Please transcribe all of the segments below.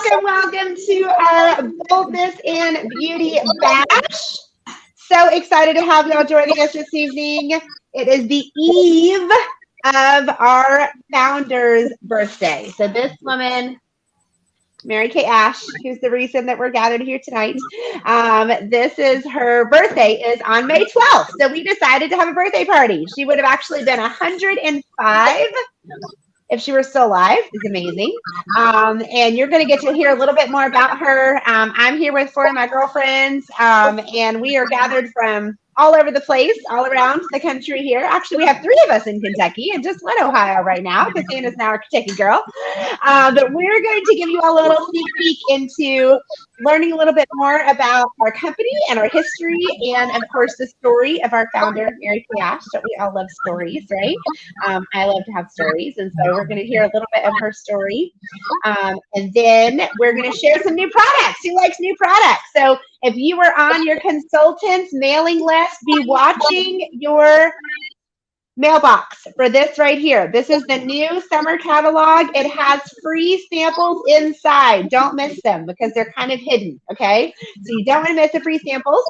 Welcome to our Boldness and Beauty Bash. So excited to have y'all joining us this evening. It is the eve of our founder's birthday. So this woman, Mary Kay Ash, who's the reason that we're gathered here tonight. This is her birthday is on May 12th. So we decided to have a birthday party. She would have actually been 105 if she were still alive. Is amazing. And you're going to get to hear a little bit more about her. I'm here with four of my girlfriends, and we are gathered from all over the place, all around the country here. Actually, we have three of us in Kentucky and just one Ohio right now because Hannah's now a Kentucky girl. But we're going to give you all a little sneak peek into learning a little bit more about our company and our history, and of course, the story of our founder, Mary Kay Ash. Don't we all love stories, right? I love to have stories, and so we're going to hear a little bit of her story. And then we're going to share some new products. Who likes new products? So if you were on your consultant's mailing list, be watching your mailbox for this right here. This is the new summer catalog. It has free samples inside. Don't miss them because they're kind of hidden, okay? So you don't want to miss the free samples.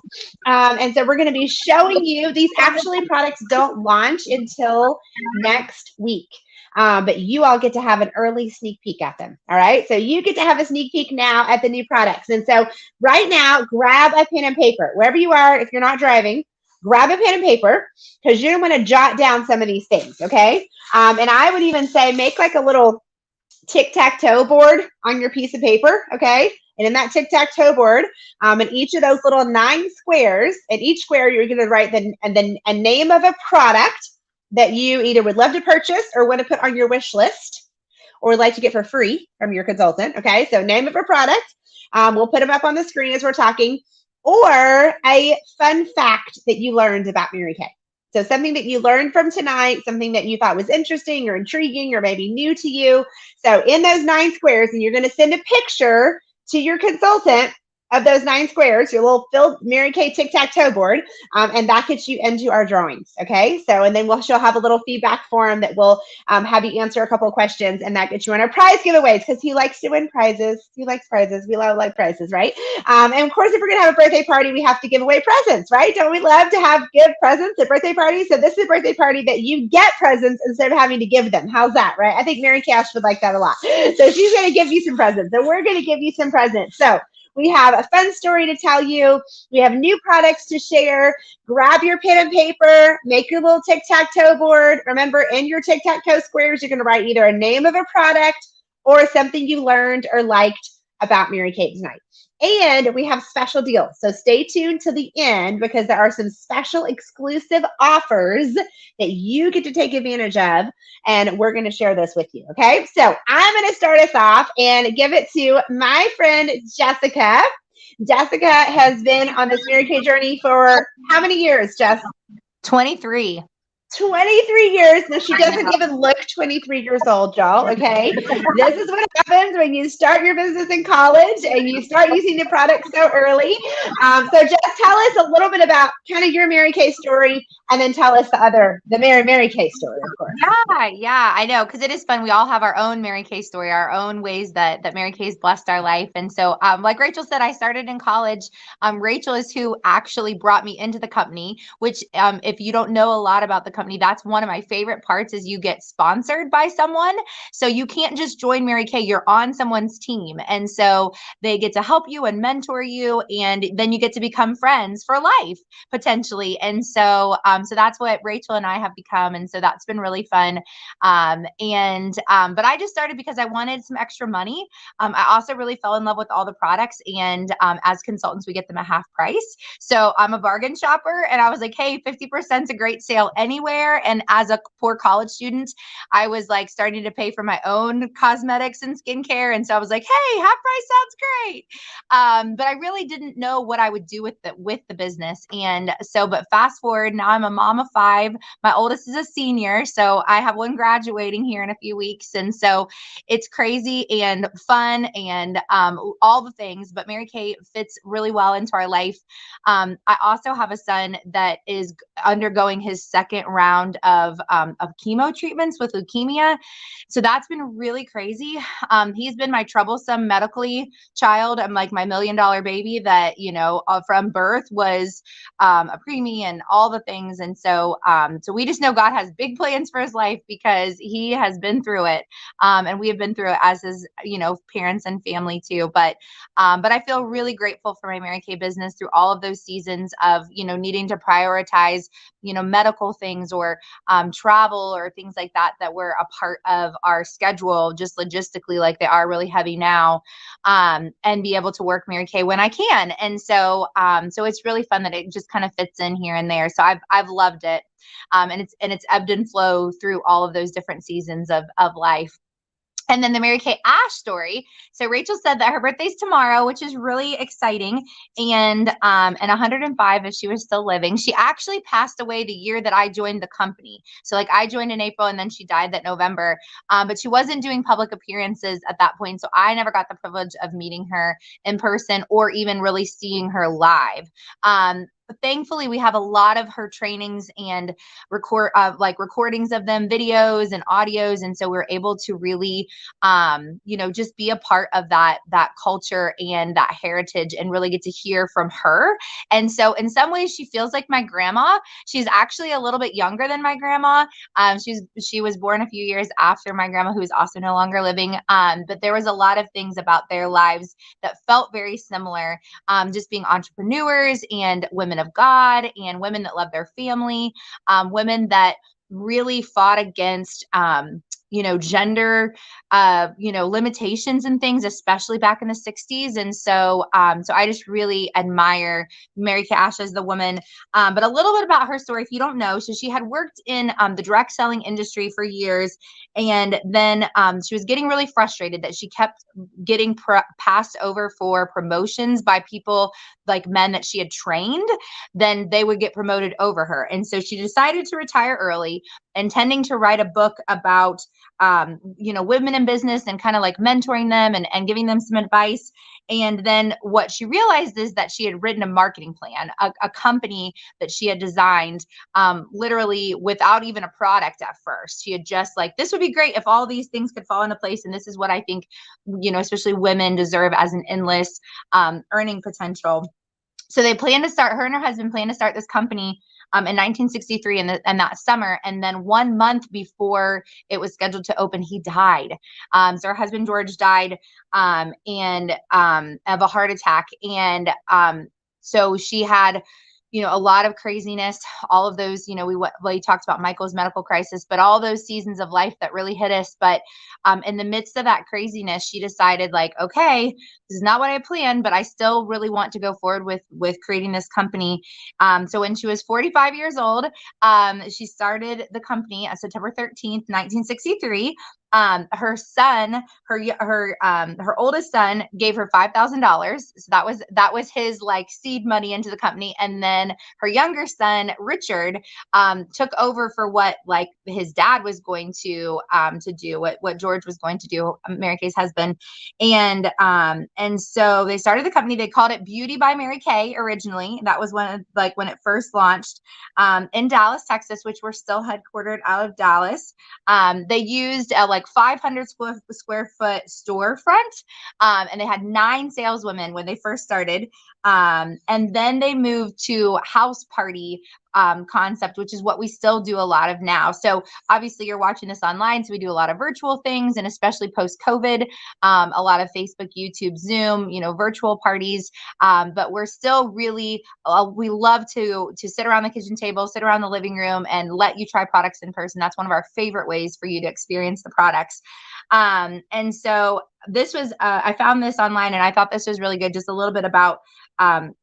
And so we're going to be showing you, these actually products don't launch until next week. But you all get to have an early sneak peek at them. All right. So you get to have a sneak peek now at the new products. And so right now, grab a pen and paper wherever you are. If you're not driving, grab a pen and paper because you're going to jot down some of these things. Okay. And I would even say make like a little tic-tac-toe board on your piece of paper. Okay. And in that tic-tac-toe board, in each of those little 9 squares, in each square, you're going to write a name of a product that you either would love to purchase or want to put on your wish list or would like to get for free from your consultant. Okay, so name of a product. We'll put them up on the screen as we're talking, or a fun fact that you learned about Mary Kay. So something that you learned from tonight, something that you thought was interesting or intriguing or maybe new to you. So in those 9 squares, and you're going to send a picture to your consultant of those 9 squares, your little filled Mary Kay tic-tac-toe board, and that gets you into our drawings, okay? So, and then she'll have a little feedback form that will have you answer a couple of questions, and that gets you on our prize giveaways, because he likes to win prizes. He likes prizes. We love like prizes, right? And of course, if we're gonna have a birthday party, we have to give away presents, right? Don't we love to give presents at birthday parties? So this is a birthday party that you get presents instead of having to give them. How's that, right? I think Mary Kay Ash would like that a lot. So she's gonna give you some presents. So we're gonna give you some presents. So we have a fun story to tell you. We have new products to share. Grab your pen and paper. Make your little tic-tac-toe board. Remember, in your tic-tac-toe squares, you're going to write either a name of a product or something you learned or liked about Mary Kay tonight. And we have special deals. So stay tuned to the end because there are some special exclusive offers that you get to take advantage of. And we're going to share this with you. Okay. So I'm going to start us off and give it to my friend, Jessica. Jessica has been on this Mary Kay journey for how many years, Jess? 23. 23 years. Now, she doesn't even look 23 years old, y'all, okay? This is what happens when you start your business in college and you start using the product so early. So just tell us a little bit about kind of your Mary Kay story, and then tell us the Mary Kay story, of course. Yeah, I know, because it is fun. We all have our own Mary Kay story, our own ways that Mary Kay's blessed our life. And so, like Rachel said, I started in college. Rachel is who actually brought me into the company, which if you don't know a lot about the company, that's one of my favorite parts is you get sponsored by someone. So you can't just join Mary Kay, you're on someone's team. And so they get to help you and mentor you. And then you get to become friends for life, potentially. And so, so that's what Rachel and I have become. And so that's been really fun. But I just started because I wanted some extra money. I also really fell in love with all the products. And as consultants, we get them at half price. So I'm a bargain shopper. And I was like, hey, 50% is a great sale anywhere. And as a poor college student, I was like starting to pay for my own cosmetics and skincare. And so I was like, hey, half price sounds great. But I really didn't know what I would do with the business. And so, but fast forward, now I'm a mom of 5. My oldest is a senior. So I have one graduating here in a few weeks. And so it's crazy and fun and all the things, but Mary Kay fits really well into our life. I also have a son that is undergoing his second round of chemo treatments with leukemia. So that's been really crazy. He's been my troublesome medically child. I'm like my $1 million baby that, from birth was a preemie and all the things. And so we just know God has big plans for his life because he has been through it. And we have been through it as his, parents and family too. But I feel really grateful for my Mary Kay business through all of those seasons of, needing to prioritize, medical things or travel or things like that were a part of our schedule, just logistically, like they are really heavy now, and be able to work Mary Kay when I can. And so it's really fun that it just kind of fits in here and there. So I've loved it. And it's ebbed and flowed through all of those different seasons of life. And then the Mary Kay Ash story. So Rachel said that her birthday's tomorrow, which is really exciting. And 105 if she was still living. She actually passed away the year that I joined the company. So like I joined in April and then she died that November. But she wasn't doing public appearances at that point. So I never got the privilege of meeting her in person or even really seeing her live. But thankfully, we have a lot of her trainings and recordings of them, videos and audios. And so we're able to really, just be a part of that culture and that heritage and really get to hear from her. And so in some ways, she feels like my grandma. She's actually a little bit younger than my grandma. She was born a few years after my grandma, who is also no longer living. But there was a lot of things about their lives that felt very similar, just being entrepreneurs and women of God and women that love their family, women that really fought against, gender, limitations and things, especially back in the 60s. And so I just really admire Mary Kay Ash as the woman. But a little bit about her story, if you don't know. So she had worked in the direct selling industry for years. And then she was getting really frustrated that she kept getting passed over for promotions by people like men that she had trained. Then they would get promoted over her. And so she decided to retire early, intending to write a book about women in business and kind of like mentoring them and giving them some advice. And then what she realized is that she had written a marketing plan, a company that she had designed, literally without even a product at first. She had just like, this would be great if all these things could fall into place. And this is what I think, especially women deserve as an endless earning potential. So they planned to start, her and her husband planned to start this company in 1963 and that summer. And then 1 month before it was scheduled to open, he died. So her husband, George, died and of a heart attack. And so she had, a lot of craziness, all of those, we talked about Michael's medical crisis, but all those seasons of life that really hit us. But in the midst of that craziness, she decided like, okay, this is not what I planned, but I still really want to go forward with creating this company. So when she was 45 years old, she started the company on September 13th, 1963. Her son, her oldest son gave her $5,000. So that was his like seed money into the company. And then her younger son, Richard, took over for what like his dad was going to do, what George was going to do, Mary Kay's husband. And so they started the company. They called it Beauty by Mary Kay originally. That was when it first launched in Dallas, Texas, which we're still headquartered out of Dallas. They used a 500 square foot storefront, and they had 9 saleswomen when they first started. And then they moved to house party concept, which is what we still do a lot of now. So obviously you're watching this online. So we do a lot of virtual things, and especially post COVID, a lot of Facebook, YouTube, Zoom, virtual parties. But we're still really, we love to sit around the kitchen table, sit around the living room and let you try products in person. That's one of our favorite ways for you to experience the products. And so this was, I found this online and I thought this was really good. Just a little bit about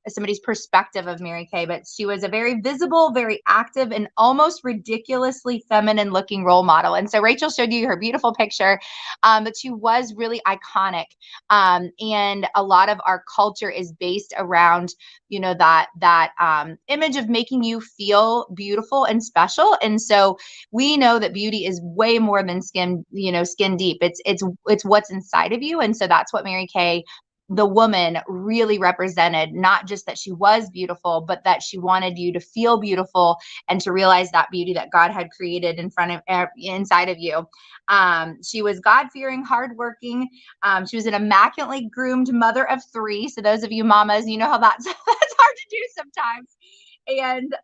somebody's perspective of Mary Kay, but she was a very visible, very active, and almost ridiculously feminine looking role model. And so Rachel showed you her beautiful picture, but she was really iconic. And a lot of our culture is based around, that image of making you feel beautiful and special. And so we know that beauty is way more than skin deep. It's what's inside of you. And so that's what Mary Kay the woman really represented, not just that she was beautiful, but that she wanted you to feel beautiful and to realize that beauty that God had created inside of you. She was God-fearing, hardworking. She was an immaculately groomed mother of 3. So those of you mamas, you know how that's that's hard to do sometimes. And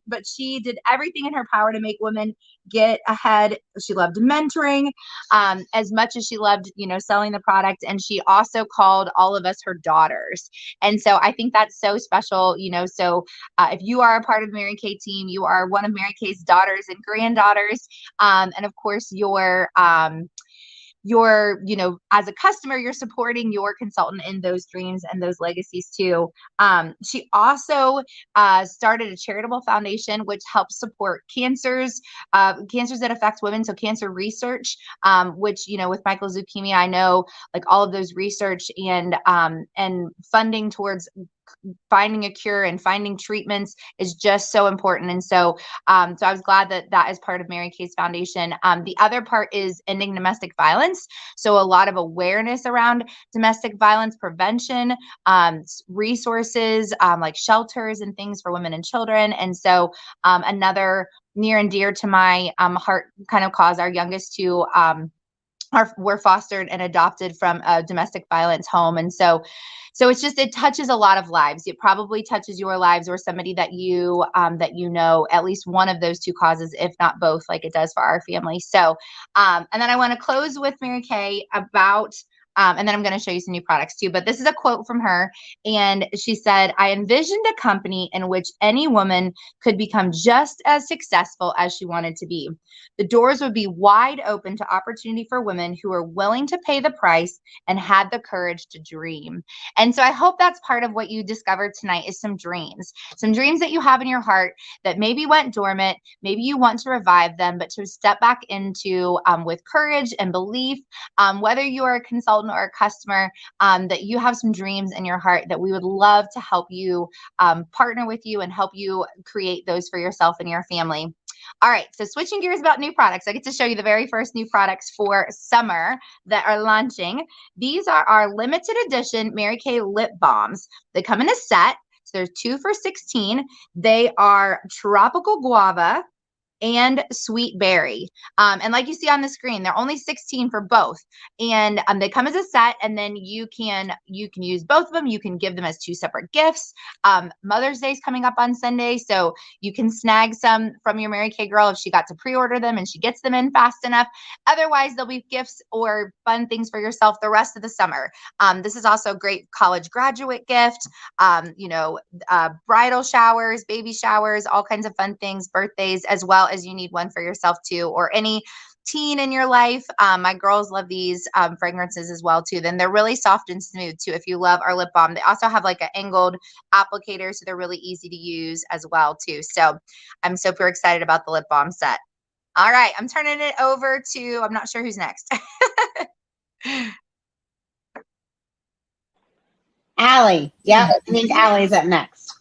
but she did everything in her power to make women get ahead. She loved mentoring as much as she loved, selling the product. And she also called all of us her daughters. And so I think that's so special. So if you are a part of the Mary Kay team, you are one of Mary Kay's daughters and granddaughters. And of course, as a customer, you're supporting your consultant in those dreams and those legacies too. She also started a charitable foundation which helps support cancers that affect women. So cancer research, which, with Michael's leukemia, I know like all of those research and funding towards finding a cure and finding treatments is just so important. And so I was glad that is part of Mary Kay's foundation. The other part is ending domestic violence. So a lot of awareness around domestic violence prevention, resources like shelters and things for women and children. And so another near and dear to my heart kind of cause, our youngest two were fostered and adopted from a domestic violence home. And so it touches a lot of lives. It probably touches your lives or somebody that at least one of those two causes, if not both, like it does for our family. So, and then I want to close with Mary Kay about, and then I'm going to show you some new products too, but this is a quote from her. And she said, "I envisioned a company in which any woman could become just as successful as she wanted to be. The doors would be wide open to opportunity for women who were willing to pay the price and had the courage to dream." And so I hope that's part of what you discovered tonight is some dreams that you have in your heart that maybe went dormant. Maybe you want to revive them, but to step back into with courage and belief, whether you are a consultant or a customer, that you have some dreams in your heart that we would love to help you partner with you and help you create those for yourself and your family. All right, so switching gears about new products, I get to show you the very first new products for summer that are launching. These are our limited edition Mary Kay lip balms. They come in a set. So there's 2 for $16. They are tropical guava and sweet berry. And like you see on the screen, they're only $16 for both. And they come as a set, and then you can use both of them. You can give them as 2 separate gifts. Mother's Day is coming up on Sunday, so you can snag some from your Mary Kay girl if she got to pre-order them and she gets them in fast enough. Otherwise, there'll be gifts or fun things for yourself the rest of the summer. This is also a great college graduate gift, bridal showers, baby showers, all kinds of fun things, birthdays, as well as you need one for yourself too, or any teen in your life. My girls love these fragrances as well too. Then they're really soft and smooth too if you love our lip balm. They also have like an angled applicator, so they're really easy to use as well too. So I'm super excited about the lip balm set. All right, I'm turning it over to, I'm not sure who's next. Allie. Yep, I think Allie's up next.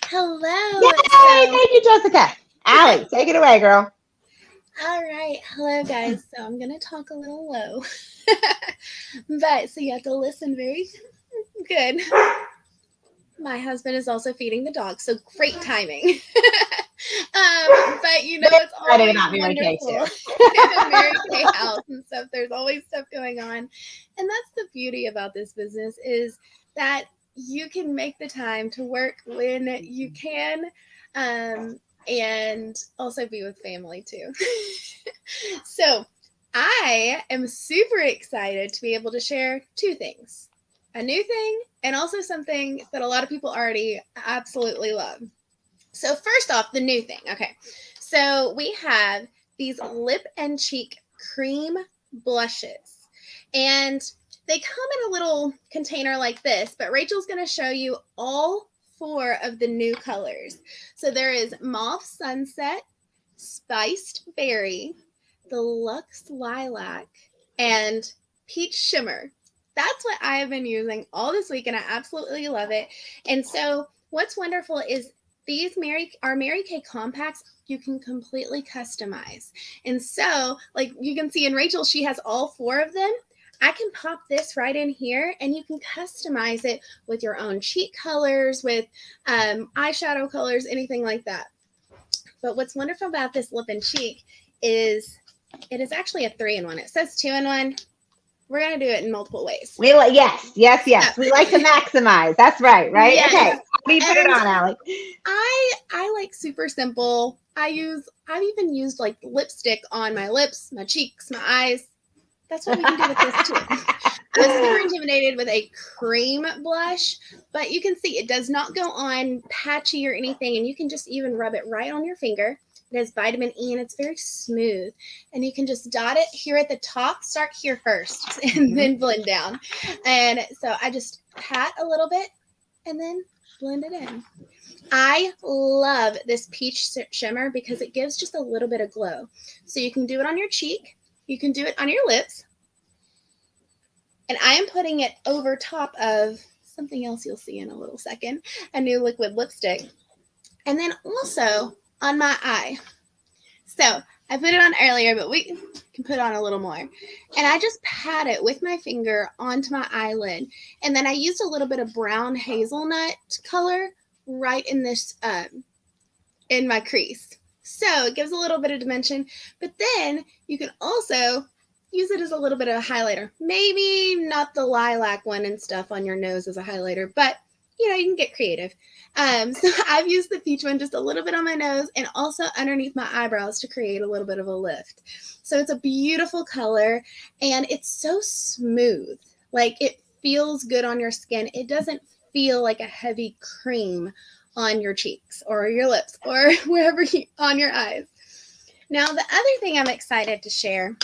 Hello. Yay! Thank you, Jessica. Allie, take it away, girl. All right. Hello, guys. So I'm going to talk a little low. But so you have to listen very good. My husband is also feeding the dog, so great timing. But it's always wonderful in a Mary Kay house and stuff. There's always stuff going on. And that's the beauty about this business is that you can make the time to work when you can. And also be with family too. So I am super excited to be able to share 2 things, a new thing and also something that a lot of people already absolutely love. So first off, the new thing. Okay. So we have these lip and cheek cream blushes, and they come in a little container like this, but Rachel's going to show you all 4 of the new colors. So there is Mauve Sunset, Spiced Berry, the Luxe Lilac, and Peach Shimmer. That's what I have been using all this week, and I absolutely love it. And so what's wonderful is these our Mary Kay compacts you can completely customize. And so, like you can see in Rachel, she has all 4 of them. I can pop this right in here, and you can customize it with your own cheek colors, with eyeshadow colors, anything like that. But what's wonderful about this lip and cheek is it is actually a 3-in-1. It says 2-in-1. We're going to do it in multiple ways. We like, yes. So, We like to maximize. That's right. Yes. Okay. How do you put it And on, Allie? I like super simple. I've even used like lipstick on my lips, my cheeks, my eyes. That's what we can do with this too. I was super intimidated with a cream blush, but you can see it does not go on patchy or anything, and you can just even rub it right on your finger. It has vitamin E, and it's very smooth. And you can just dot it here at the top. Start here first, and then blend down. And so I just pat a little bit, and then blend it in. I love this peach shimmer because it gives just a little bit of glow. So you can do it on your cheek. You can do it on your lips. And I am putting it over top of something else you'll see in a little second, a new liquid lipstick. And then also on my eye. So I put it on earlier, but we can put on a little more. And I just pat it with my finger onto my eyelid. And then I used a little bit of brown hazelnut color right in this, in my crease. So it gives a little bit of dimension, but then you can also use it as a little bit of a highlighter. Maybe not the lilac one and stuff on your nose as a highlighter, but you know, you can get creative. So I've used the peach one just a little bit on my nose and also underneath my eyebrows to create a little bit of a lift. So it's a beautiful color and it's so smooth. Like it feels good on your skin. It doesn't feel like a heavy cream on your cheeks or your lips or wherever on your eyes. Now, the other thing I'm excited to share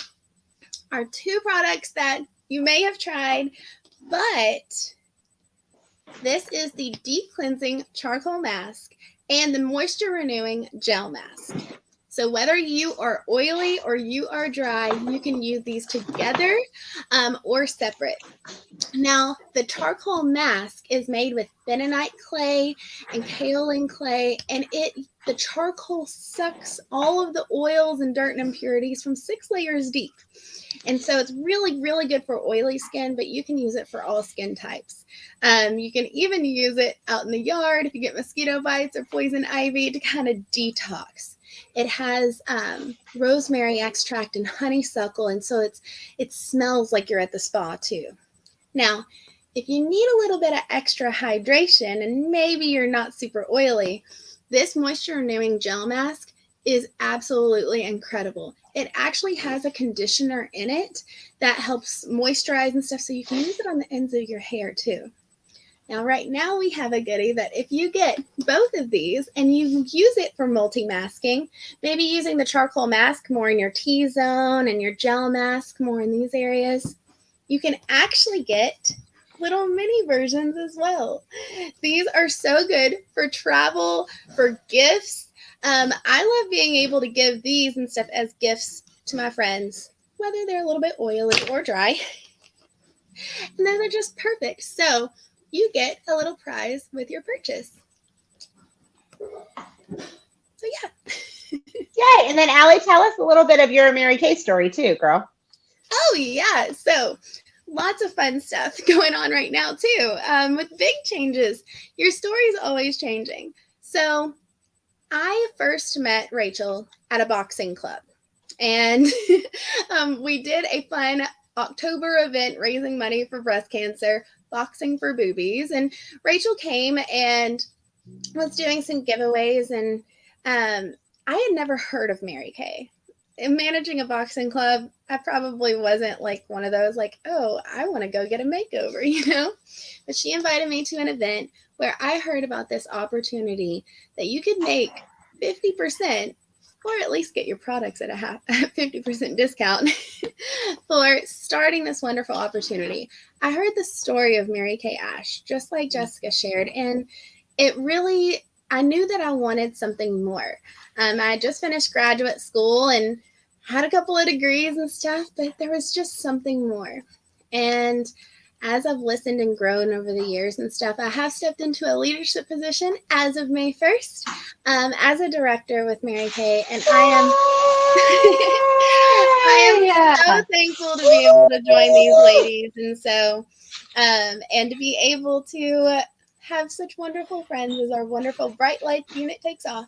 are 2 products that you may have tried, but this is the Deep Cleansing Charcoal Mask and the Moisture Renewing Gel Mask. So whether you are oily or you are dry, you can use these together or separate. Now, the charcoal mask is made with bentonite clay and kaolin clay, and the charcoal sucks all of the oils and dirt and impurities from 6 layers deep. And so it's really, really good for oily skin, but you can use it for all skin types. You can even use it out in the yard if you get mosquito bites or poison ivy to kind of detox. It has rosemary extract and honeysuckle, and so it smells like you're at the spa too. Now, if you need a little bit of extra hydration and maybe you're not super oily, this moisture renewing gel mask is absolutely incredible. It actually has a conditioner in it that helps moisturize and stuff, so you can use it on the ends of your hair too. Now, right now we have a goodie that if you get both of these and you use it for multi-masking, maybe using the charcoal mask more in your T-zone and your gel mask more in these areas, you can actually get little mini versions as well. These are so good for travel, for gifts. I love being able to give these and stuff as gifts to my friends, whether they're a little bit oily or dry. And then they're just perfect. So you get a little prize with your purchase. So yeah. Yay. And then Allie, tell us a little bit of your Mary Kay story too, girl. Oh yeah. So lots of fun stuff going on right now too. With big changes. Your story is always changing. So I first met Rachel at a boxing club. And we did a fun October event raising money for breast cancer, boxing for boobies. And Rachel came and was doing some giveaways. And I had never heard of Mary Kay. In managing a boxing club, I probably wasn't like one of those like, oh, I want to go get a makeover, you know? But she invited me to an event where I heard about this opportunity that you could make 50% or at least get your products at a 50% discount for starting this wonderful opportunity. I heard the story of Mary Kay Ash, just like Jessica shared, and it really, I knew that I wanted something more. I just finished graduate school and had a couple of degrees and stuff, but there was just something more. And as I've listened and grown over the years and stuff, I have stepped into a leadership position as of May 1st as a director with Mary Kay, and I so thankful to be able to join these ladies, and so, and to be able to have such wonderful friends as our wonderful Bright Lights unit takes off.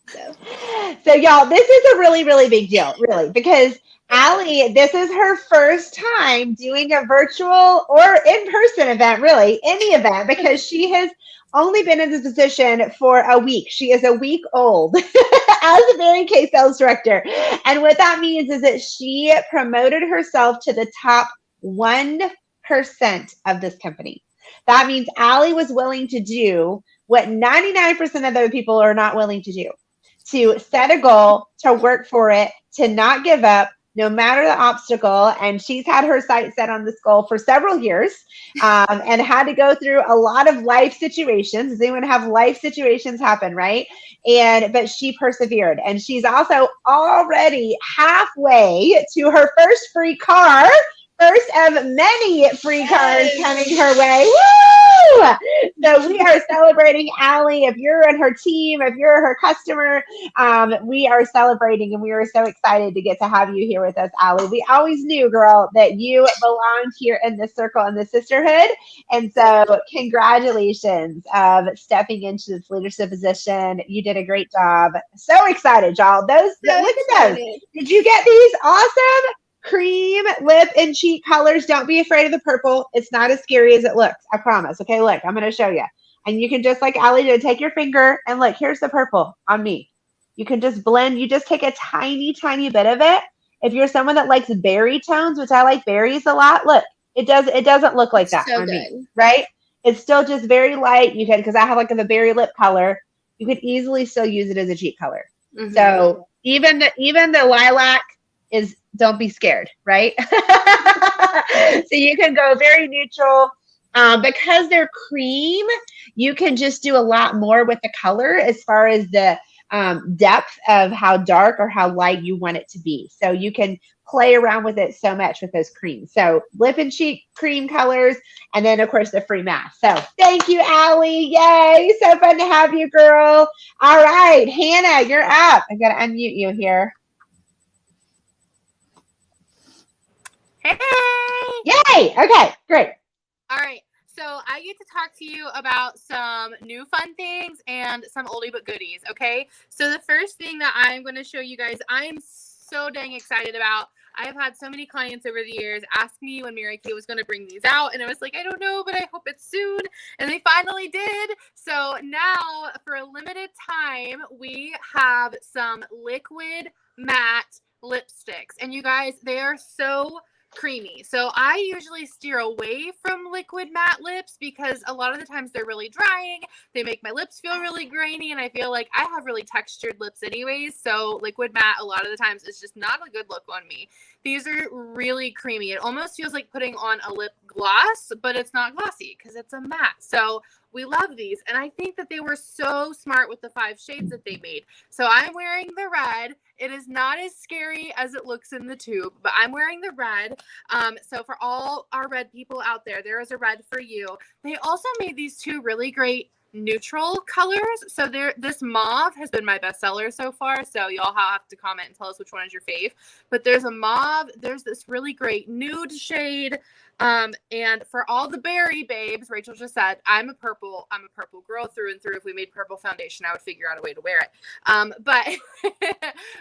So y'all, this is a really, really big deal, really, because Allie, this is her first time doing a virtual or in-person event, really, any event, because she has only been in this position for a week. She is a week old as a Mary Kay sales director. And what that means is that she promoted herself to the top 1% of this company. That means Allie was willing to do what 99% of other people are not willing to do, to set a goal, to work for it, to not give up, no matter the obstacle. And she's had her sights set on this goal for several years, and had to go through a lot of life situations. Does anyone have life situations happen, right? But she persevered. And she's also already halfway to her first free car. First of many free cars coming her way. Woo! So we are celebrating Allie. If you're in her team, if you're her customer, we are celebrating, and we are so excited to get to have you here with us, Allie. We always knew, girl, that you belonged here in this circle, in the sisterhood. And so congratulations of stepping into this leadership position. You did a great job. So excited, y'all. Look at those. Did you get these? Awesome. Cream, lip, and cheek colors. Don't be afraid of the purple. It's not as scary as it looks. I promise. Okay, look, I'm going to show you. And you can just, like Allie did, take your finger and look, here's the purple on me. You can just blend. You just take a tiny, tiny bit of it. If you're someone that likes berry tones, which I like berries a lot, look, it doesn't look like that on me, right? It's still just very light. You can, because I have like a berry lip color, you could easily still use it as a cheek color. Mm-hmm. So even the lilac is, don't be scared, right? So you can go very neutral. Because they're cream, you can just do a lot more with the color as far as the depth of how dark or how light you want it to be. So you can play around with it so much with those creams. So lip and cheek cream colors, and then of course the free mask. So thank you, Allie. Yay. So fun to have you, girl. All right, Hannah, you're up. I got to unmute you here. Hey! Yay! Okay, great. All right, so I get to talk to you about some new fun things and some oldie but goodies, okay? So the first thing that I'm going to show you guys, I'm so dang excited about. I have had so many clients over the years ask me when Mary Kay was going to bring these out, and I was like, I don't know, but I hope it's soon. And they finally did. So now, for a limited time, we have some liquid matte lipsticks. And you guys, they are so creamy. So I usually steer away from liquid matte lips because a lot of the times they're really drying. They make my lips feel really grainy, and I feel like I have really textured lips anyways. So liquid matte a lot of the times is just not a good look on me. These are really creamy. It almost feels like putting on a lip gloss, but it's not glossy because it's a matte. So we love these. And I think that they were so smart with the 5 shades that they made. So I'm wearing the red. It is not as scary as it looks in the tube, but I'm wearing the red. So for all our red people out there, there is a red for you. They also made these 2 really great neutral colors. So this mauve has been my best seller so far. So y'all have to comment and tell us which one is your fave. But there's a mauve. There's this really great nude shade. And for all the berry babes, Rachel just said, I'm a purple girl through and through. If we made purple foundation, I would figure out a way to wear it. But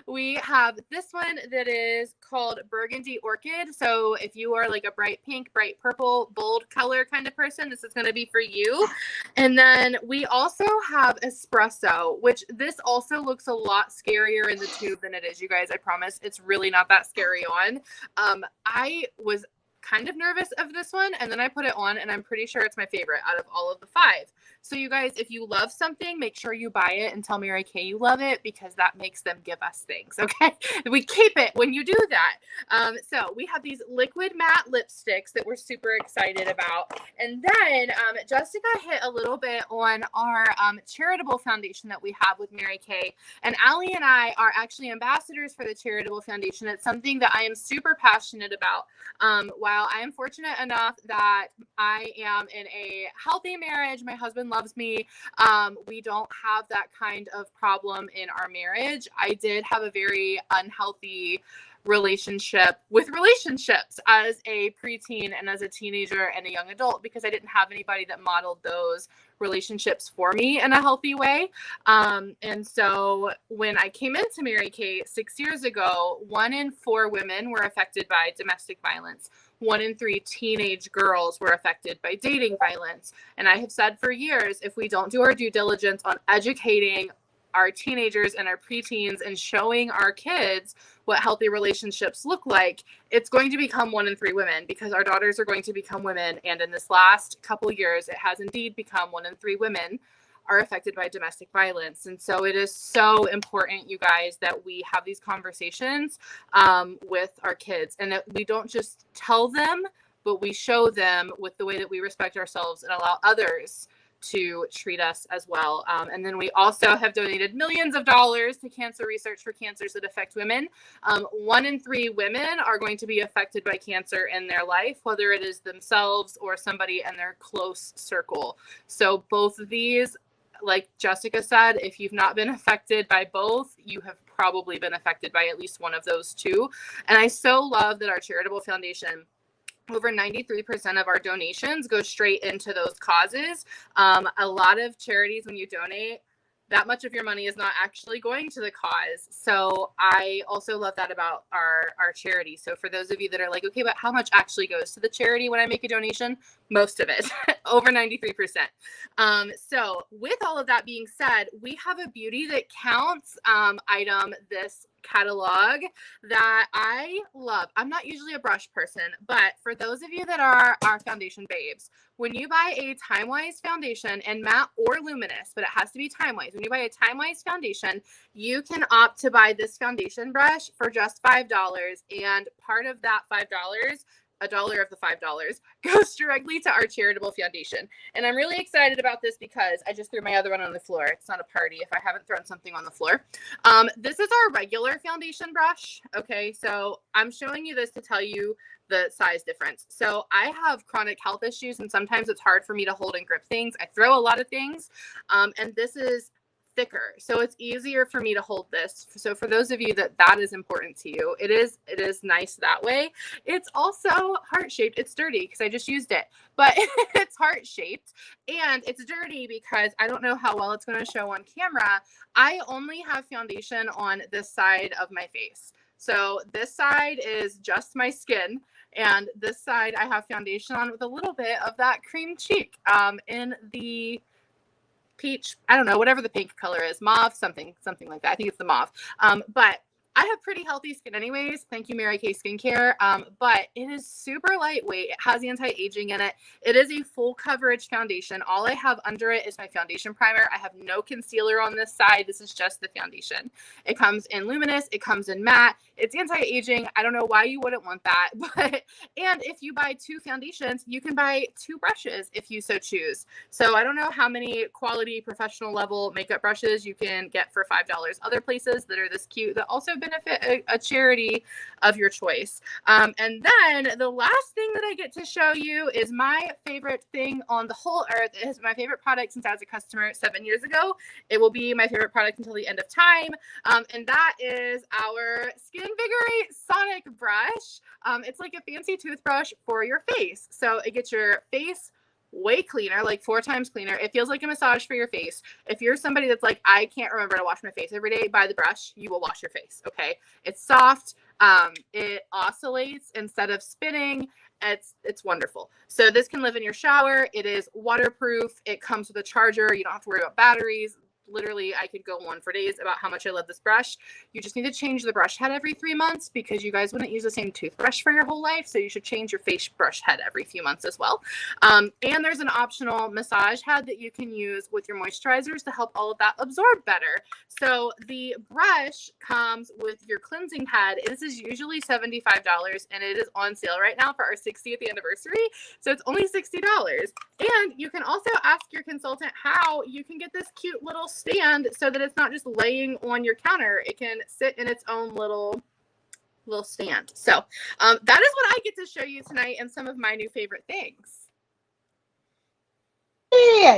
we have this one that is called Burgundy Orchid. So if you are like a bright pink, bright purple, bold color kind of person, this is going to be for you. And then we also have Espresso, which this also looks a lot scarier in the tube than it is, you guys. I promise it's really not that scary on. I was kind of nervous of this one, and then I put it on, and I'm pretty sure it's my favorite out of all of the 5. So you guys, if you love something, make sure you buy it and tell Mary Kay you love it, because that makes them give us things, okay? We keep it when you do that. So we have these liquid matte lipsticks that we're super excited about. And then Jessica hit a little bit on our charitable foundation that we have with Mary Kay. And Allie and I are actually ambassadors for the charitable foundation. It's something that I am super passionate about. While I am fortunate enough that I am in a healthy marriage, my husband loves me, we don't have that kind of problem in our marriage. I did have a very unhealthy relationship with relationships as a preteen and as a teenager and a young adult, because I didn't have anybody that modeled those relationships for me in a healthy way. And so when I came into Mary Kay 6 years ago, 1 in 4 women were affected by domestic violence. 1 in 3 teenage girls were affected by dating violence. And I have said for years, if we don't do our due diligence on educating our teenagers and our preteens and showing our kids what healthy relationships look like, it's going to become 1 in 3 women, because our daughters are going to become women. And in this last couple of years, it has indeed become 1 in 3 women are affected by domestic violence. And so it is so important, you guys, that we have these conversations with our kids, and that we don't just tell them, but we show them with the way that we respect ourselves and allow others to treat us as well. And then we also have donated millions of dollars to cancer research for cancers that affect women. 1 in 3 women are going to be affected by cancer in their life, whether it is themselves or somebody in their close circle. So both of these, like Jessica said, if you've not been affected by both, you have probably been affected by at least one of those two. And I so love that our charitable foundation, over 93% of our donations go straight into those causes. A lot of charities, when you donate, that much of your money is not actually going to the cause. So I also love that about our charity. So for those of you that are like, okay, but how much actually goes to the charity when I make a donation? Most of it, over 93%. So with all of that being said, we have a Beauty That Counts item this catalog that I love. I'm not usually a brush person, but for those of you that are our foundation babes, when you buy a Time-Wise foundation, and matte or luminous, but it has to be Time-Wise. When you buy a Time-Wise foundation, you can opt to buy this foundation brush for just $5. And part of that $5, $1 of the $5 goes directly to our charitable foundation. And I'm really excited about this because I just threw my other one on the floor. It's not a party if I haven't thrown something on the floor. This is our regular foundation brush. Okay, so I'm showing you this to tell you the size difference. So I have chronic health issues, and sometimes it's hard for me to hold and grip things. I throw a lot of things, and this is thicker, so it's easier for me to hold this. So for those of you that is important to you, it is nice that way. It's also heart-shaped. It's dirty because I just used it, but it's heart-shaped, and it's dirty because I don't know how well it's going to show on camera. I only have foundation on this side of my face. So this side is just my skin, and this side I have foundation on with a little bit of that cream cheek in the peach, I don't know, whatever the pink color is, mauve, something like that. I think it's the mauve. But I have pretty healthy skin anyways. Thank you, Mary Kay Skincare. But it is super lightweight. It has anti-aging in it. It is a full coverage foundation. All I have under it is my foundation primer. I have no concealer on this side. This is just the foundation. It comes in luminous. It comes in matte. It's anti-aging. I don't know why you wouldn't want that. And if you buy 2 foundations, you can buy 2 brushes if you so choose. So I don't know how many quality professional level makeup brushes you can get for $5 other places that are this cute that also benefit a charity of your choice. And then the last thing that I get to show you is my favorite thing on the whole earth. It is my favorite product since I was a customer 7 years ago. It will be my favorite product until the end of time. And that is our Skin Invigorate Sonic Brush. It's like a fancy toothbrush for your face. So it gets your face way cleaner, like 4 times cleaner. It feels like a massage for your face. If you're somebody that's like, I can't remember to wash my face every day, buy the brush, you will wash your face. Okay. It's soft. It oscillates instead of spinning. It's wonderful. So this can live in your shower. It is waterproof. It comes with a charger. You don't have to worry about batteries. Literally, I could go on for days about how much I love this brush. You just need to change the brush head every 3 months because you guys wouldn't use the same toothbrush for your whole life. So you should change your face brush head every few months as well. And there's an optional massage head that you can use with your moisturizers to help all of that absorb better. So the brush comes with your cleansing head. This is usually $75, and it is on sale right now for our 60th anniversary. So it's only $60. And you can also ask your consultant how you can get this cute little stand so that it's not just laying on your counter. It can sit in its own little stand. So that is what I get to show you tonight and some of my new favorite things.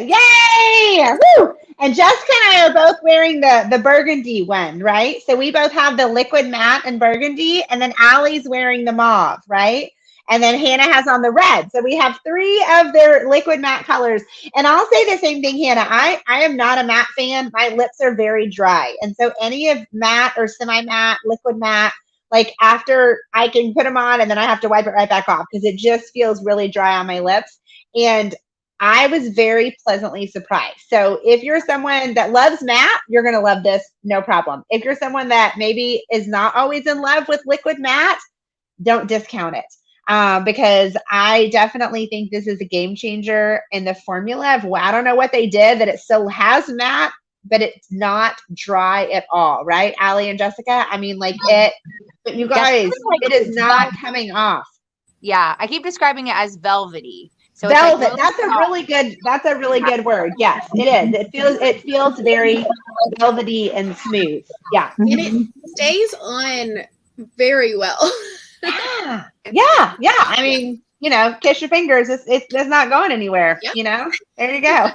Yay! Woo! And Jessica and I are both wearing the burgundy one, right? So we both have the liquid matte and burgundy, and then Allie's wearing the mauve, right? And then Hannah has on the red. So we have 3 of their liquid matte colors. And I'll say the same thing, Hannah. I am not a matte fan. My lips are very dry. And so any of matte or semi-matte, liquid matte, like after I can put them on and then I have to wipe it right back off because it just feels really dry on my lips. And I was very pleasantly surprised. So if you're someone that loves matte, you're going to love this, no problem. If you're someone that maybe is not always in love with liquid matte, don't discount it. Because I definitely think this is a game changer in the formula of, I don't know what they did that it still has matte, but it's not dry at all, right? Allie and Jessica, I mean, like it, but you guys, it is not coming off. Yeah, I keep describing it as velvety. So velvet. It's like That's a really good word. Yes, it is. It feels very velvety and smooth. Yeah. And it stays on very well. Yeah. I mean, kiss your fingers. It's not going anywhere. Yep. There you go.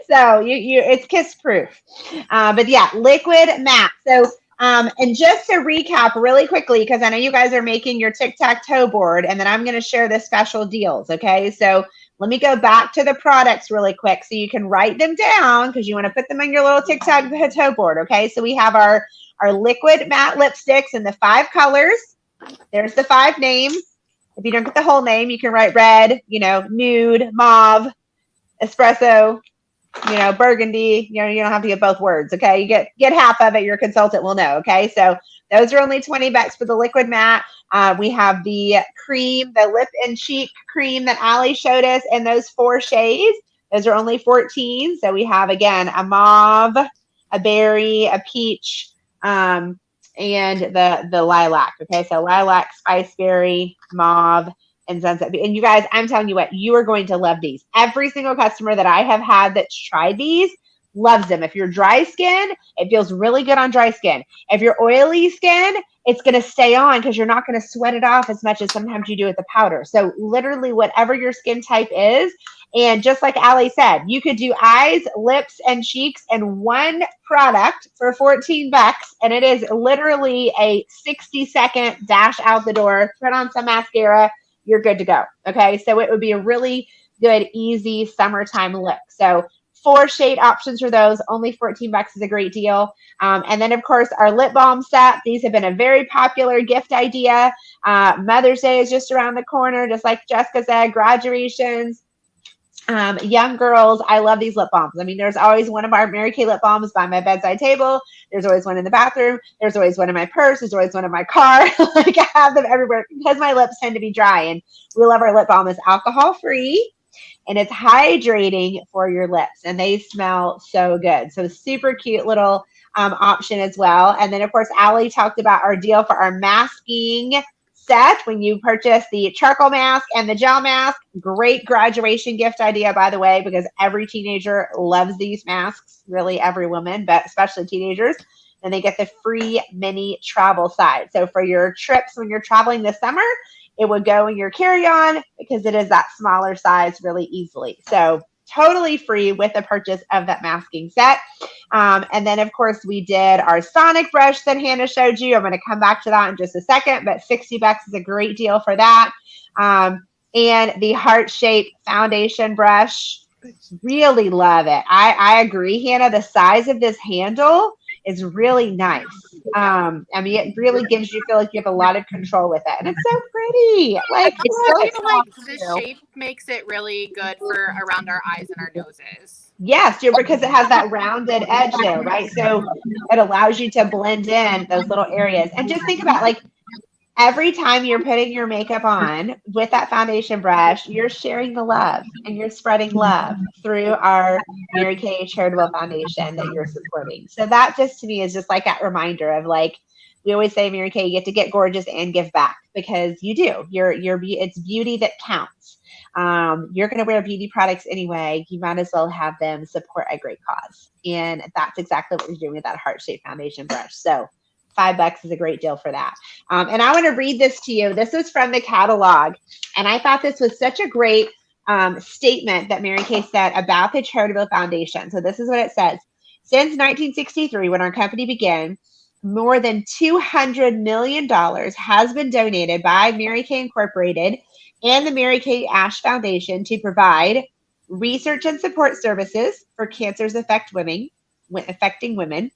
So it's kiss proof. But yeah, liquid matte. So and just to recap really quickly, because I know you guys are making your tic-tac-toe board, and then I'm going to share the special deals. Okay, so let me go back to the products really quick so you can write them down because you want to put them on your little tic-tac-toe board. Okay, so we have our liquid matte lipsticks in the 5 colors. There's the 5 names. If you don't get the whole name, you can write red, nude, mauve, espresso, burgundy. You don't have to get both words. Okay, you get half of it. Your consultant will know. Okay, so those are only $20 for the liquid matte. We have the cream, the lip and cheek cream that Allie showed us, and those 4 shades. Those are only $14. So we have again a mauve, a berry, a peach, and the lilac. Okay, so lilac, spiceberry, mauve, and sunset. And you guys, I'm telling you what, you are going to love these. Every single customer that I have had that's tried these loves them. If you're dry skin, it feels really good on dry skin. If you're oily skin, it's going to stay on because you're not going to sweat it off as much as sometimes you do with the powder. So literally whatever your skin type is. And just like Allie said, you could do eyes, lips, and cheeks in one product for $14. And it is literally a 60-second dash out the door, put on some mascara, you're good to go. Okay, so it would be a really good, easy summertime look. So 4 shade options for those, only $14 is a great deal. And then, of course, our lip balm set. These have been a very popular gift idea. Mother's Day is just around the corner, just like Jessica said, graduations. Young girls, I love these lip balms. I mean, there's always one of our Mary Kay lip balms by my bedside table. There's always one in the bathroom. There's always one in my purse. There's always one in my car. Like I have them everywhere because my lips tend to be dry, and we love our lip balm. It's alcohol free and it's hydrating for your lips, and they smell so good. So super cute little option as well. And then of course, Allie talked about our deal for our masking set when you purchase the charcoal mask and the gel mask. Great graduation gift idea, by the way, because every teenager loves these masks, really every woman, but especially teenagers. And they get the free mini travel size. So for your trips when you're traveling this summer, it would go in your carry-on because it is that smaller size really easily. So totally free with the purchase of that masking set. And then, of course, we did our Sonic brush that Hannah showed you. I'm going to come back to that in just a second, but $60 is a great deal for that. And the heart-shaped foundation brush, really love it. I agree, Hannah. The size of this handle is really nice. I mean, it really gives you feel like you have a lot of control with it, and it's so pretty. Like, I feel like this shape makes it really good for around our eyes and our noses. Yes, because it has that rounded edge there, right? So it allows you to blend in those little areas. And just think about, like, every time you're putting your makeup on with that foundation brush, you're sharing the love and you're spreading love through our Mary Kay charitable foundation that you're supporting. So that just to me is just like that reminder of, like, we always say, Mary Kay, you get to get gorgeous and give back, because you do. It's beauty that counts. You're going to wear beauty products anyway. You might as well have them support a great cause. And that's exactly what you're doing with that heart-shaped foundation brush. So $5 is a great deal for that. And I want to read this to you. This is from the catalog. And I thought this was such a great statement that Mary Kay said about the charitable foundation. So this is what it says. Since 1963, when our company began, more than $200 million has been donated by Mary Kay Incorporated and the Mary Kay Ash Foundation to provide research and support services for cancers affecting women,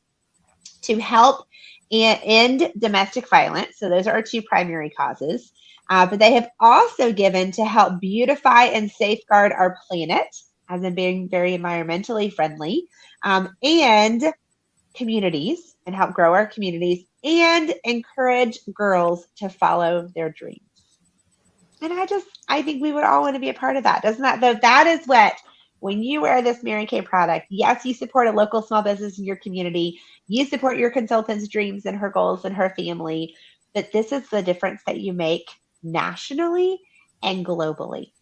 to help end domestic violence. So those are our two primary causes. But they have also given to help beautify and safeguard our planet, as in being very environmentally friendly, and communities, and help grow our communities and encourage girls to follow their dreams. And I think we would all want to be a part of that. Doesn't that, though? That is what, when you wear this Mary Kay product, yes, you support a local small business in your community. You support your consultant's dreams and her goals and her family. But this is the difference that you make nationally and globally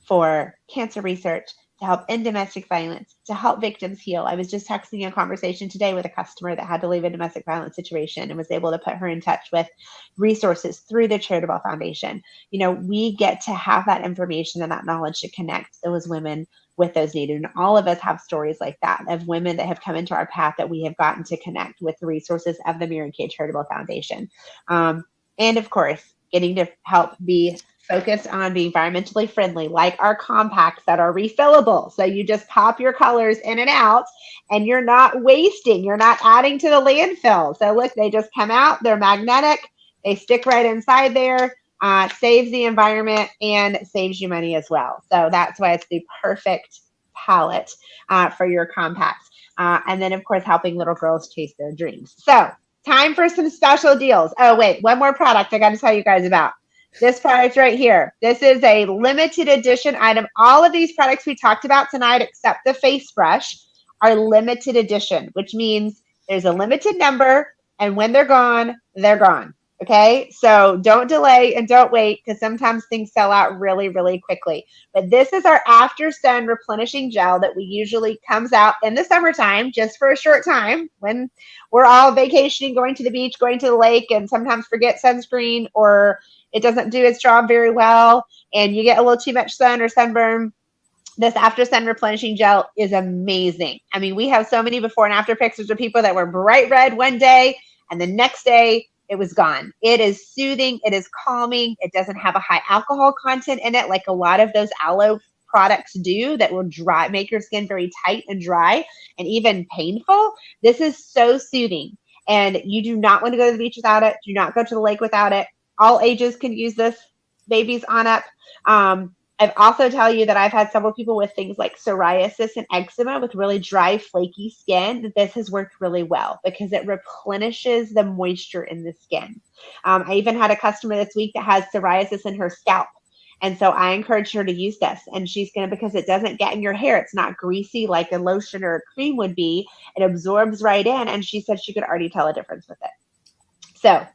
for cancer research, to help end domestic violence, to help victims heal. I was just texting a conversation today with a customer that had to leave a domestic violence situation and was able to put her in touch with resources through the charitable foundation. You know, we get to have that information and that knowledge to connect those women with those needed. And all of us have stories like that of women that have come into our path that we have gotten to connect with the resources of the Mary Kay Charitable Foundation. And of course, getting to help be focused on being environmentally friendly, like our compacts that are refillable. So you just pop your colors in and out and you're not wasting, you're not adding to the landfill. So look, they just come out, they're magnetic, they stick right inside there, saves the environment and saves you money as well. So that's why it's the perfect palette for your compacts. And then of course, helping little girls chase their dreams. So time for some special deals. Oh wait, one more product I got to tell you guys about. This product right here. This is a limited edition item. All of these products we talked about tonight, except the face brush, are limited edition, which means there's a limited number, and when they're gone, they're gone. Okay, so don't delay and don't wait, because sometimes things sell out really, really quickly. But this is our after sun replenishing gel that we usually comes out in the summertime, just for a short time when we're all vacationing, going to the beach, going to the lake, and sometimes forget sunscreen, or it doesn't do its job very well, and you get a little too much sun or sunburn. This after sun replenishing gel is amazing. I mean, we have so many before and after pictures of people that were bright red one day, and the next day it was gone. It is soothing. It is calming. It doesn't have a high alcohol content in it like a lot of those aloe products do that will make your skin very tight and dry and even painful. This is so soothing, and you do not want to go to the beach without it. Do not go to the lake without it. All ages can use this, babies on up. I've also tell you that I've had several people with things like psoriasis and eczema with really dry, flaky skin, that this has worked really well because it replenishes the moisture in the skin. I even had a customer this week that has psoriasis in her scalp. And so I encouraged her to use this, and she's going to, because it doesn't get in your hair. It's not greasy like a lotion or a cream would be. It absorbs right in. And she said she could already tell a difference with it. So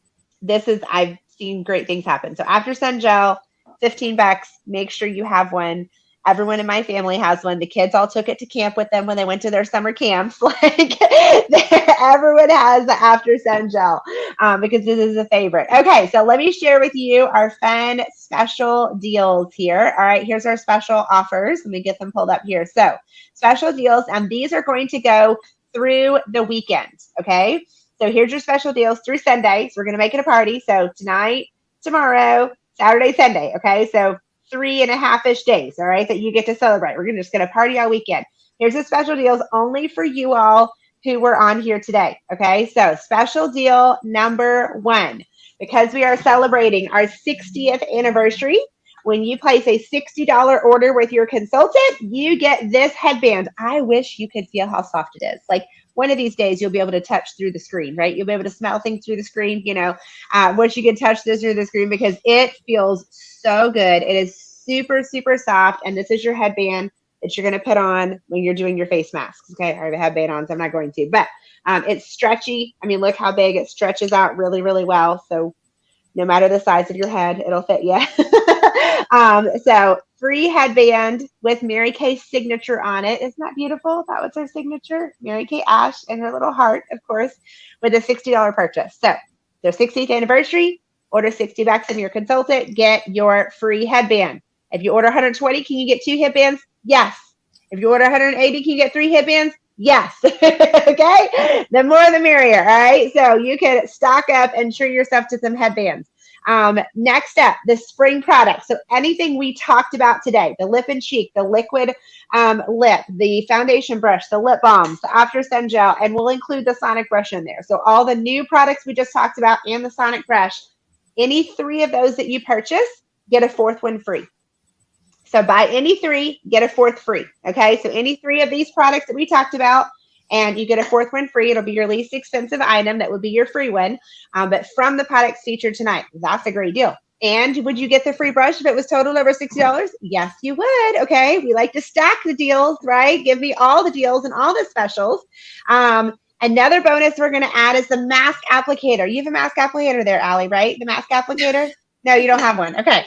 this is, I've seen great things happen. So after sun gel, $15. Make sure you have one. Everyone in my family has one. The kids all took it to camp with them when they went to their summer camps. Like everyone has the after sun gel because this is a favorite. Okay, so let me share with you our fun special deals here. All right, here's our special offers. Let me get them pulled up here. So special deals, and these are going to go through the weekend. Okay, so here's your special deals through Sunday. So we're going to make it a party. So tonight, tomorrow, Saturday, Sunday. Okay, so 3.5-ish days, all right, that you get to celebrate. We're just going to party all weekend. Here's the special deals only for you all who were on here today, okay? So special deal number 1, because we are celebrating our 60th anniversary, when you place a $60 order with your consultant, you get this headband. I wish you could feel how soft it is. Like one of these days, you'll be able to touch through the screen, right? You'll be able to smell things through the screen, you know, once you can touch this through the screen, because it feels so good. It is super, super soft. And this is your headband that you're going to put on when you're doing your face masks. Okay, I have a headband on, so I'm not going to, but it's stretchy. I mean, look how big it stretches out really, really well. So no matter the size of your head, it'll fit you. So free headband with Mary Kay's signature on it. Isn't that beautiful? That was her signature, Mary Kay Ash, and her little heart, of course, with a $60 purchase. So their 60th anniversary, order $60 from your consultant, get your free headband. If you order 120, can you get 2 headbands? Yes. If you order 180, can you get 3 headbands? Yes. Okay. The more the merrier. All right. So you can stock up and treat yourself to some headbands. Next up, the spring products. So anything we talked about today, the lip and cheek, the liquid lip, the foundation brush, the lip balms, the after sun gel, and we'll include the sonic brush in there. So all the new products we just talked about and the sonic brush, any 3 of those that you purchase, get a 4th one free. So buy any 3, get a 4th free. Okay, so any 3 of these products that we talked about, and you get a 4th one free. It'll be your least expensive item. That would be your free one. But from the products featured tonight, that's a great deal. And would you get the free brush if it was totaled over $60? Yes, you would. Okay, we like to stack the deals, right? Give me all the deals and all the specials. Another bonus we're going to add is the mask applicator. You have a mask applicator there, Allie, right? The mask applicator? No, you don't have one. Okay.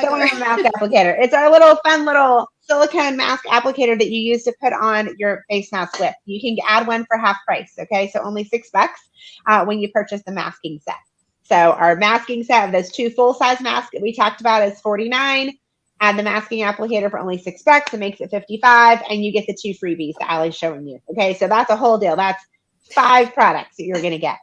Someone have a mask applicator. It's our little fun little silicone mask applicator that you use to put on your face mask with. You can add one for half price. Okay, so only $6 when you purchase the masking set. So our masking set of those 2 full-size masks that we talked about is $49. Add the masking applicator for only $6. It makes it $55, and you get the 2 freebies that Allie's showing you. Okay, so that's a whole deal. That's 5 products that you're going to get.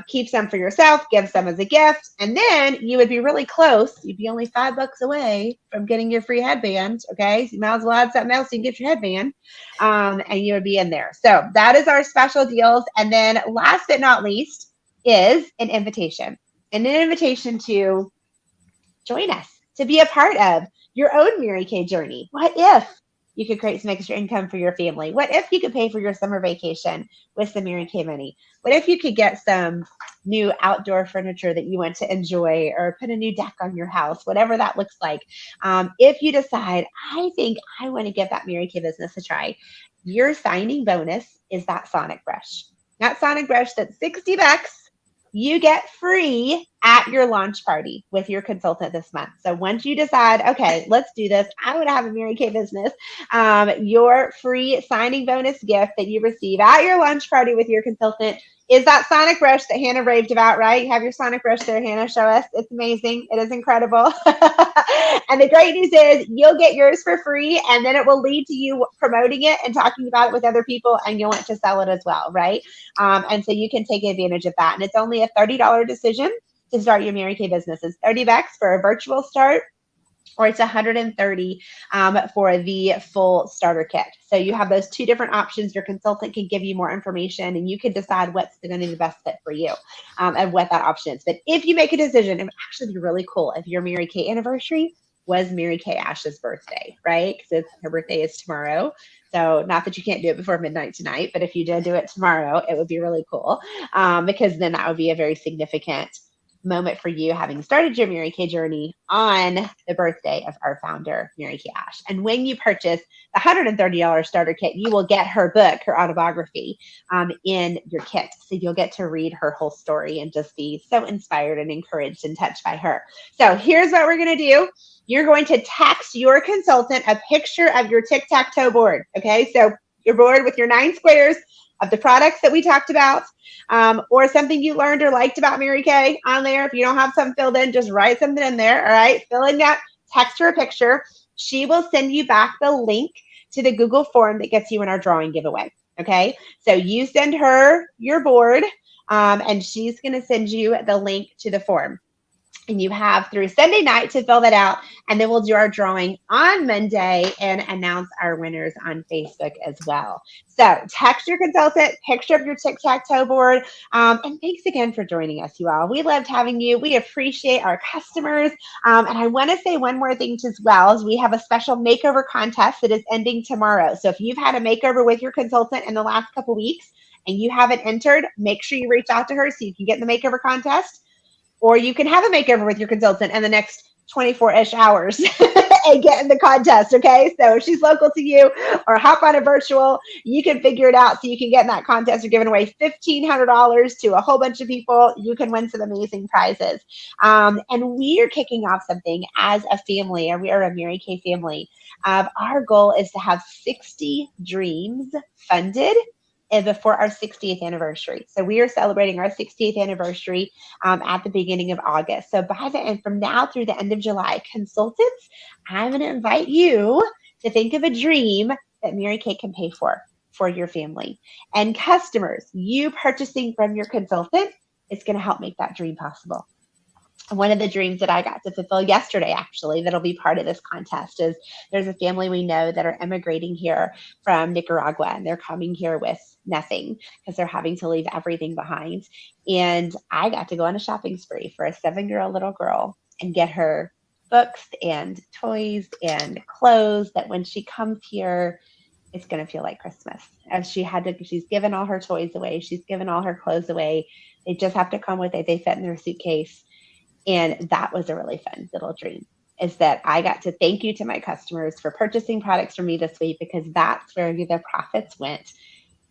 Keep some for yourself, give some as a gift, and then you would be really close. You'd be only $5 away from getting your free headband. Okay, so you might as well add something else so you can get your headband, and you would be in there. So that is our special deals. And then last but not least is an invitation to join us, to be a part of your own Mary Kay journey. What if you could create some extra income for your family? What if you could pay for your summer vacation with some Mary Kay money? What if you could get some new outdoor furniture that you want to enjoy, or put a new deck on your house, whatever that looks like? If you decide, I think I want to give that Mary Kay business a try, your signing bonus is that sonic brush. That sonic brush that's $60 you get free at your launch party with your consultant this month. So once you decide, okay, let's do this, I want to have a Mary Kay business, your free signing bonus gift that you receive at your lunch party with your consultant is that sonic brush that Hannah raved about, right? You have your sonic brush there, Hannah. Show us. It's amazing. It is incredible. And the great news is you'll get yours for free, and then it will lead to you promoting it and talking about it with other people, and you'll want to sell it as well, right? And so you can take advantage of that. And it's only a $30 decision to start your Mary Kay business. It's $30 for a virtual start, or it's $130 for the full starter kit. So you have those 2 different options. Your consultant can give you more information, and you can decide what's going to be the best fit for you, and what that option is. But if you make a decision, it would actually be really cool if your Mary Kay anniversary was Mary Kay Ash's birthday, right? Because her birthday is tomorrow. So not that you can't do it before midnight tonight, but if you did do it tomorrow, it would be really cool, because then that would be a very significant moment for you, having started your Mary Kay journey on the birthday of our founder, Mary Kay Ash. And when you purchase the $130 starter kit, you will get her book, her autobiography, in your kit. So you'll get to read her whole story and just be so inspired and encouraged and touched by her. So here's what we're going to do. You're going to text your consultant a picture of your tic-tac-toe board. Okay, so your board with your 9 squares of the products that we talked about, or something you learned or liked about Mary Kay on there. If you don't have something filled in, just write something in there. All right, fill in that, text her a picture. She will send you back the link to the Google form that gets you in our drawing giveaway. Okay, so you send her your board, and she's going to send you the link to the form. And you have through Sunday night to fill that out. And then we'll do our drawing on Monday and announce our winners on Facebook as well. So text your consultant, picture of your tic-tac-toe board. And thanks again for joining us, you all. We loved having you. We appreciate our customers. And I want to say one more thing as well, is we have a special makeover contest that is ending tomorrow. So if you've had a makeover with your consultant in the last couple weeks and you haven't entered, make sure you reach out to her so you can get in the makeover contest. Or you can have a makeover with your consultant in the next 24-ish hours and get in the contest, okay? So if she's local to you, or hop on a virtual, you can figure it out so you can get in that contest. We're giving away $1,500 to a whole bunch of people. You can win some amazing prizes. And we are kicking off something as a family, or we are a Mary Kay family. Our goal is to have 60 dreams funded before our 60th anniversary. So we are celebrating our 60th anniversary at the beginning of August. So by the end, from now through the end of July, consultants, I'm going to invite you to think of a dream that Mary Kay can pay for your family. And customers, you purchasing from your consultant is going to help make that dream possible. One of the dreams that I got to fulfill yesterday, actually, that'll be part of this contest is there's a family we know that are immigrating here from Nicaragua, and they're coming here with nothing because they're having to leave everything behind. And I got to go on a shopping spree for a 7-year-old little girl and get her books and toys and clothes that when she comes here, it's going to feel like Christmas. As she's given all her toys away. She's given all her clothes away. They just have to come with it. They fit in their suitcase. And that was a really fun little dream, is that I got to thank you to my customers for purchasing products from me this week, because that's where the profits went,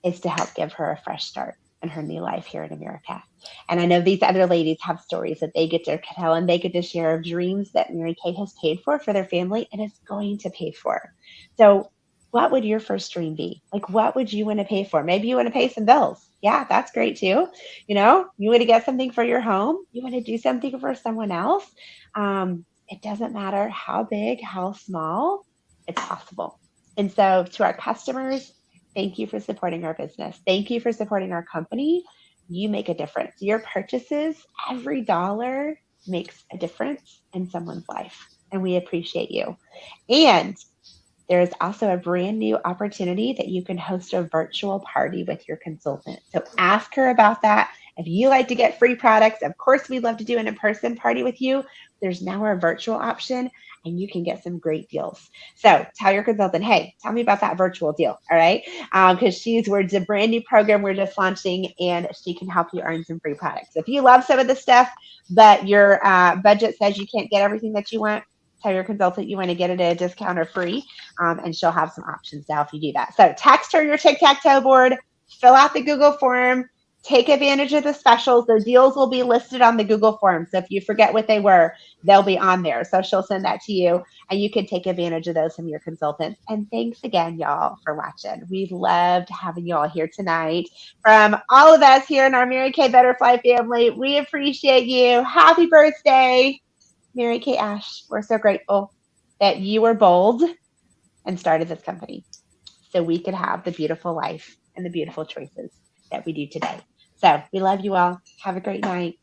is to help give her a fresh start in her new life here in America. And I know these other ladies have stories that they get to tell, and they get to share of dreams that Mary Kay has paid for their family and is going to pay for. So what would your first dream be? Like, what would you want to pay for? Maybe you want to pay some bills. Yeah, that's great too. You want to get something for your home. You want to do something for someone else. It doesn't matter how big, how small, it's possible. And so to our customers, thank you for supporting our business. Thank you for supporting our company. You make a difference. Your purchases, every dollar makes a difference in someone's life. And we appreciate you. And there is also a brand new opportunity that you can host a virtual party with your consultant. So ask her about that. If you like to get free products, of course, we'd love to do an in-person party with you. There's now a virtual option, and you can get some great deals. So tell your consultant, hey, tell me about that virtual deal, all right? Because it's a brand new program we're just launching, and she can help you earn some free products. If you love some of the stuff, but your budget says you can't get everything that you want, tell your consultant you want to get it at a discount or free, and she'll have some options now if you do that. So text her your tic-tac-toe board, fill out the Google form, take advantage of the specials. The deals will be listed on the Google form. So if you forget what they were, they'll be on there. So she'll send that to you, and you can take advantage of those from your consultants. And thanks again, y'all, for watching. We loved having you all here tonight. From all of us here in our Mary Kay Butterfly family, we appreciate you. Happy birthday, Mary Kay Ash. We're so grateful that you were bold and started this company so we could have the beautiful life and the beautiful choices that we do today. So we love you all. Have a great night.